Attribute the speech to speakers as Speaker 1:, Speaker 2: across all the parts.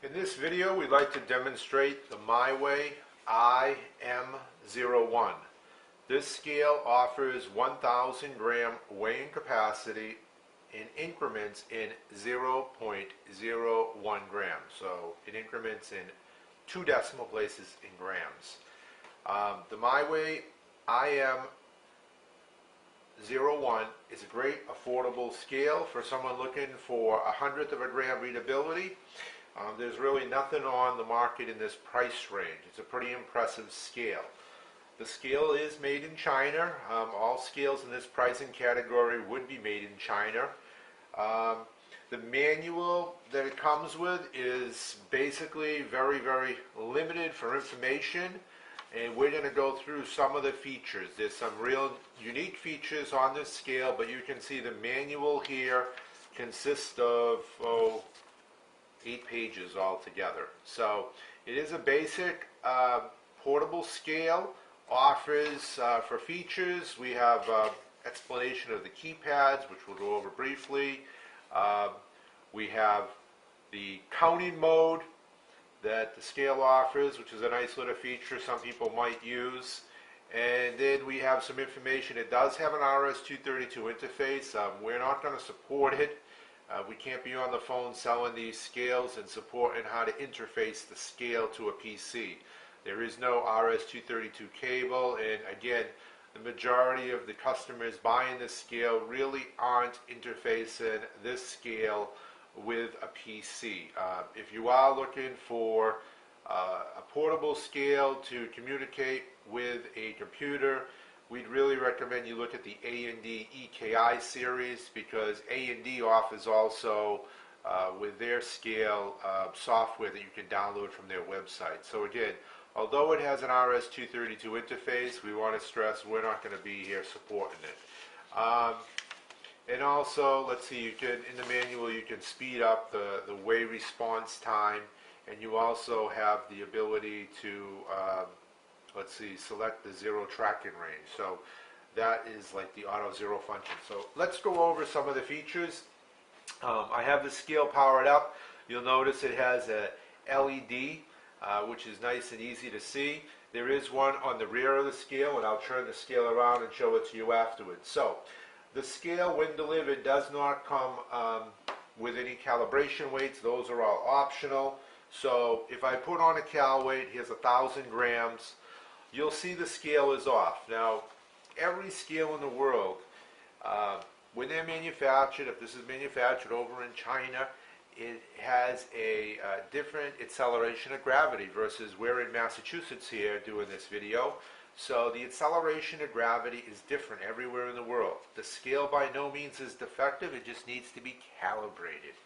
Speaker 1: In this video, we'd like to demonstrate the MyWeigh iM01. This scale offers 1,000 gram weighing capacity in increments in 0.01 grams. So in increments in 2 decimal places in grams. The MyWeigh iM01 is a great affordable scale for someone looking for 1/100 of a gram readability. There's really nothing on the market in this price range. It's a pretty impressive scale. The scale is made in China. All scales in this pricing category would be made in China. The manual that it comes with is basically very, very limited for information, and we're going to go through some of the features. There's some real unique features on this scale, but you can see the manual here consists of 8 pages altogether. So it is a basic portable scale. Offers for features, we have explanation of the keypads, which we'll go over briefly. We have the counting mode that the scale offers, which is a nice little feature some people might use. And then we have some information. It does have an RS-232 interface. We're not going to support it. We can't be on the phone selling these scales and supporting how to interface the scale to a PC. There is no RS-232 cable, and again, the majority of the customers buying this scale really aren't interfacing this scale with a PC. If you are looking for a portable scale to communicate with a computer, we'd really recommend you look at the A&D EKI series, because A&D offers also with their scale software that you can download from their website. So again, although it has an RS-232 interface, we want to stress we're not going to be here supporting it. And also, let's see, you can, in the manual, you can speed up the weigh response time, and you also have the ability to let's see, select the zero tracking range. So that is like the auto zero function. So let's go over some of the features. I have the scale powered up. You'll notice it has a LED, which is nice and easy to see. There is one on the rear of the scale, and I'll turn the scale around and show it to you afterwards. So the scale, when delivered, does not come with any calibration weights. Those are all optional. So if I put on a cal weight, here's 1,000 grams, you'll see the scale is off. Now, every scale in the world, when they're manufactured, if this is manufactured over in China, it has a different acceleration of gravity versus we're in Massachusetts here doing this video. So the acceleration of gravity is different everywhere in the world. The scale by no means is defective, it just needs to be calibrated.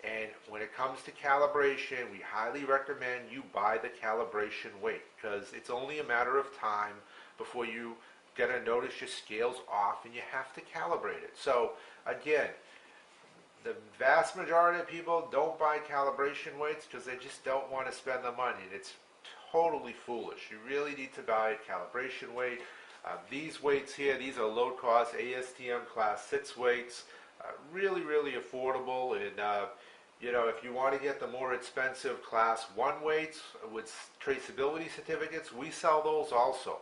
Speaker 1: And when it comes to calibration, we highly recommend you buy the calibration weight, because it's only a matter of time before you get to notice your scale's off and you have to calibrate it. So again, the vast majority of people don't buy calibration weights because they just don't want to spend the money. And it's totally foolish. You really need to buy a calibration weight. These weights here, these are low-cost ASTM Class 6 weights. Really, really affordable. And you know, if you want to get the more expensive Class 1 weights with traceability certificates, we sell those also.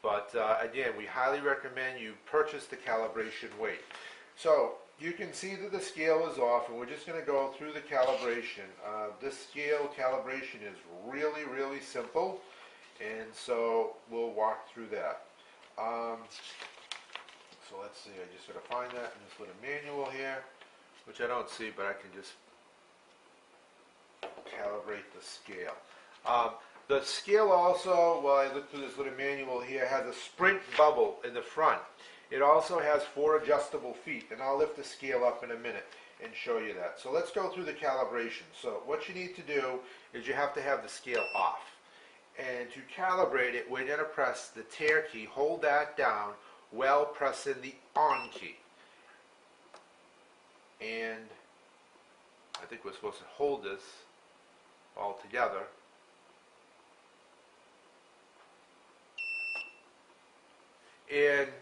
Speaker 1: But again, we highly recommend you purchase the calibration weight. So you can see that the scale is off, and we're just going to go through the calibration. This scale calibration is really, really simple, and so we'll walk through that. So let's see, I just got to find that in this little manual here, which I don't see, but I can just calibrate the scale. The scale also, while I look through this little manual here, has a sprint bubble in the front. It also has 4 adjustable feet, and I'll lift the scale up in a minute and show you that. So let's go through the calibration. So what you need to do is you have to have the scale off. And to calibrate it, we're going to press the tare key, hold that down while pressing the on key. And I think we're supposed to hold this all together. And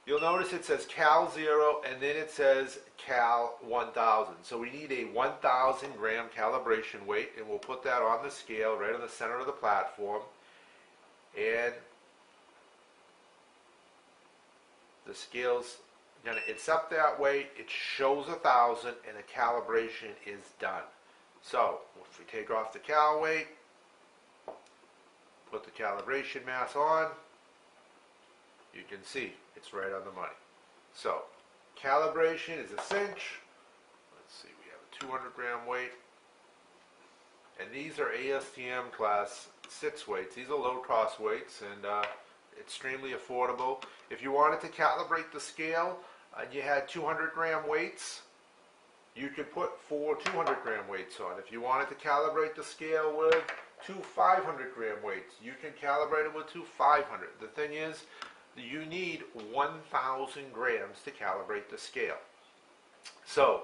Speaker 1: you'll notice it says Cal 0 and then it says Cal 1000. So we need a 1000 gram calibration weight, and we'll put that on the scale right in the center of the platform. And the scale's going to accept that weight. It shows 1000 and the calibration is done. So if we take off the cal weight, put the calibration mass on, you can see it's right on the money. So calibration is a cinch. Let's see, we have a 200 gram weight, and these are ASTM class 6 weights. These are low cost weights and extremely affordable. If you wanted to calibrate the scale and you had 200 gram weights, you could put 4 200 gram weights on. If you wanted to calibrate the scale with 2 500 gram weights, you can calibrate it with 2 500. The thing is, you need 1000 grams to calibrate the scale. So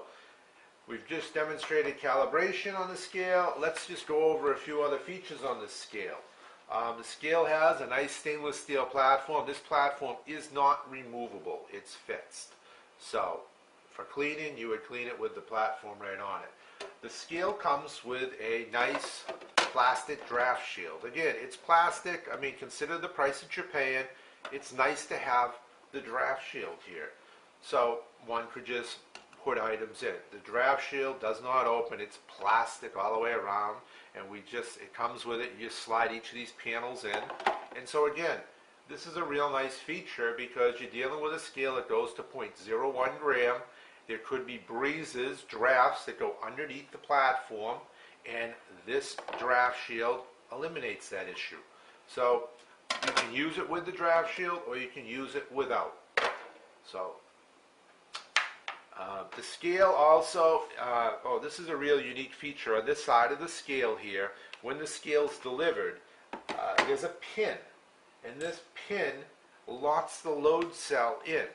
Speaker 1: we've just demonstrated calibration on the scale. Let's just go over a few other features on this scale. The scale has a nice stainless steel platform. This platform is not removable, it's fixed. So for cleaning, you would clean it with the platform right on it. The scale comes with a nice plastic draft shield. Again, it's plastic. I mean, consider the price that you're paying. It's nice to have the draft shield here. So one could just put items in. The draft shield does not open. It's plastic all the way around, and it comes with it. You just slide each of these panels in. And so again, this is a real nice feature because you're dealing with a scale that goes to 0.01 gram. There could be breezes, drafts that go underneath the platform, and this draft shield eliminates that issue. So you can use it with the draft shield or you can use it without. So the scale also, this is a real unique feature on this side of the scale here. When the scale's delivered, there's a pin, and this pin locks the load cell in.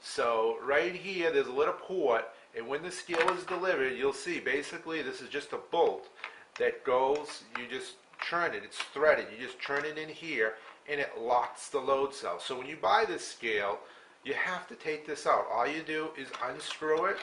Speaker 1: So right here there's a little port, and when the scale is delivered, you'll see basically this is just a bolt that goes, you just turn it, it's threaded, you just turn it in here and it locks the load cell. So when you buy this scale, you have to take this out. All you do is unscrew it.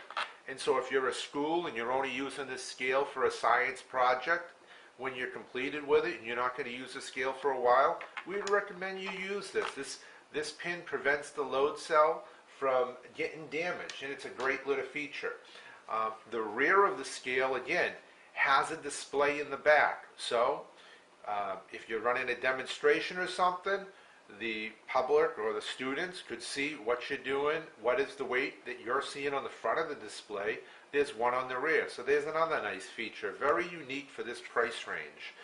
Speaker 1: And so if you're a school and you're only using this scale for a science project, when you're completed with it and you're not going to use the scale for a while, we would recommend you use this. This pin prevents the load cell from getting damaged, and it's a great little feature. The rear of the scale, again, has a display in the back. So if you're running a demonstration or something, the public or the students could see what you're doing, what is the weight that you're seeing on the front of the display. There's one on the rear. So there's another nice feature, very unique for this price range.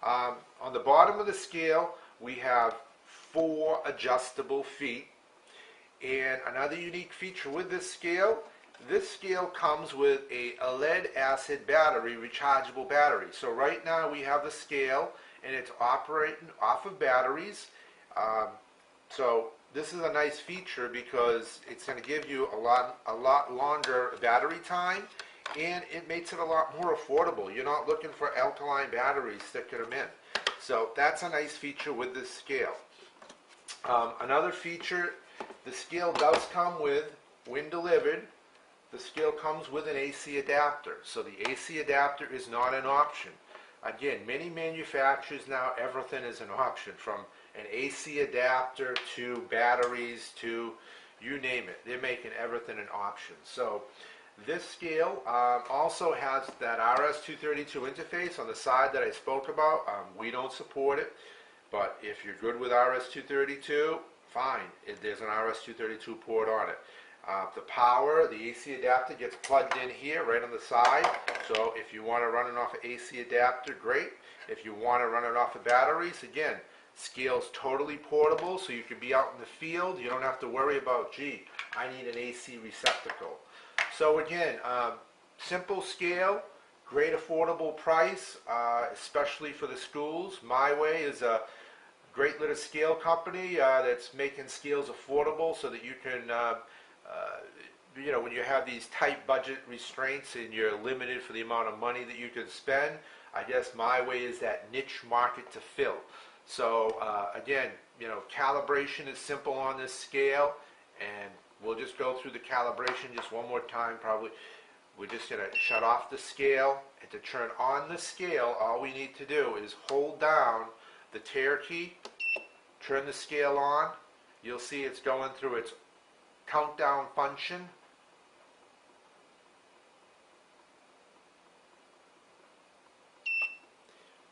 Speaker 1: On the bottom of the scale, we have 4 adjustable feet. And another unique feature with this scale comes with a lead acid battery, rechargeable battery. So right now we have the scale and it's operating off of batteries. So this is a nice feature because it's going to give you a lot longer battery time, and it makes it a lot more affordable. You're not looking for alkaline batteries sticking them in. So that's a nice feature with this scale. Another feature, the scale does come with, when delivered, the scale comes with an AC adapter. So the AC adapter is not an option. Again, many manufacturers now, everything is an option, from an AC adapter to batteries to you name it. They're making everything an option. So this scale also has that RS-232 interface on the side that I spoke about. We don't support it, but if you're good with RS-232, fine. There's an RS-232 port on it. The power, the AC adapter gets plugged in here right on the side. So if you want to run it off an AC adapter, great. If you want to run it off of batteries, again, scale's totally portable, so you could be out in the field. You don't have to worry about, gee, I need an AC receptacle. So again, simple scale, great affordable price, especially for the schools. MyWeigh is a great little scale company that's making scales affordable so that you can, when you have these tight budget restraints and you're limited for the amount of money that you can spend, I guess MyWeigh is that niche market to fill. So again, calibration is simple on this scale, and we'll just go through the calibration just one more time probably. We're just going to shut off the scale, and to turn on the scale, all we need to do is hold down the tare key, turn the scale on. You'll see it's going through its countdown function.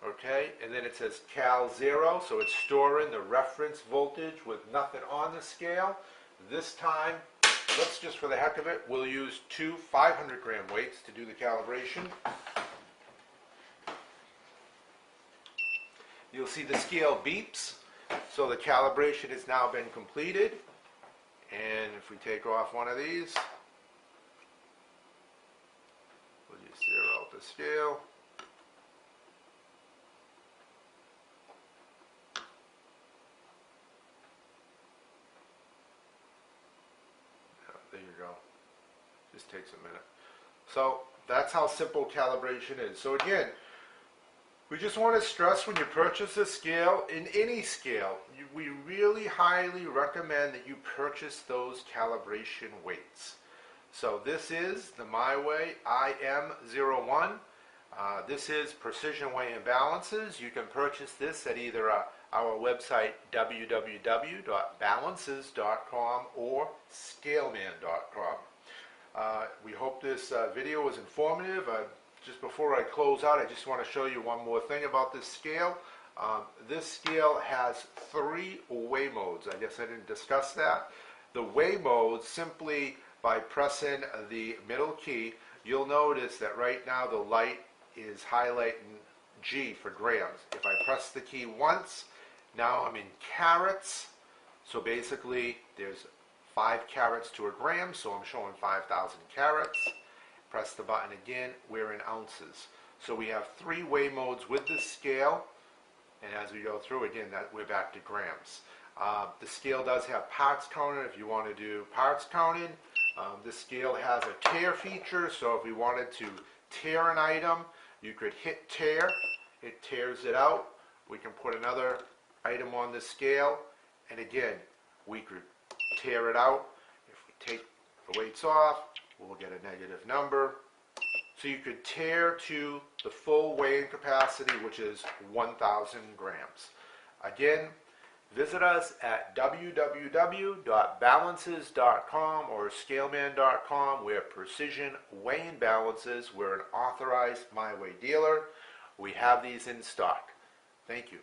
Speaker 1: Okay, and then it says Cal 0, so it's storing the reference voltage with nothing on the scale. This time, let's just for the heck of it, we'll use two 500-gram weights to do the calibration. You'll see the scale beeps, so the calibration has now been completed. And if we take off one of these, we'll just zero out the scale. There you go. Just takes a minute. So that's how simple calibration is. So again, we just want to stress when you purchase a scale, in any scale, we really highly recommend that you purchase those calibration weights. So this is the MyWeigh iM01. This is precision weigh and balances. You can purchase this at either our website www.balances.com or scaleman.com. We hope this video was informative. Just before I close out, I just want to show you one more thing about this scale. This scale has 3 weigh modes. I guess I didn't discuss that. The weigh modes, simply by pressing the middle key, you'll notice that right now the light is highlighting G for grams. If I press the key once, now I'm in carats. So basically there's 5 carats to a gram, so I'm showing 5,000 carats. Press the button again, we're in ounces. So we have 3 weigh modes with this scale, and as we go through again, we're back to grams. The scale does have parts counting if you want to do parts counting. This scale has a tare feature, so if we wanted to tare an item, you could hit tare, it tears it out. We can put another item on the scale, and again, we could tear it out. If we take the weights off, we'll get a negative number. So you could tare to the full weighing capacity, which is 1,000 grams. Again, visit us at www.balances.com or scaleman.com. We're Precision Weigh and Balances. We're an authorized MyWeigh dealer. We have these in stock. Thank you.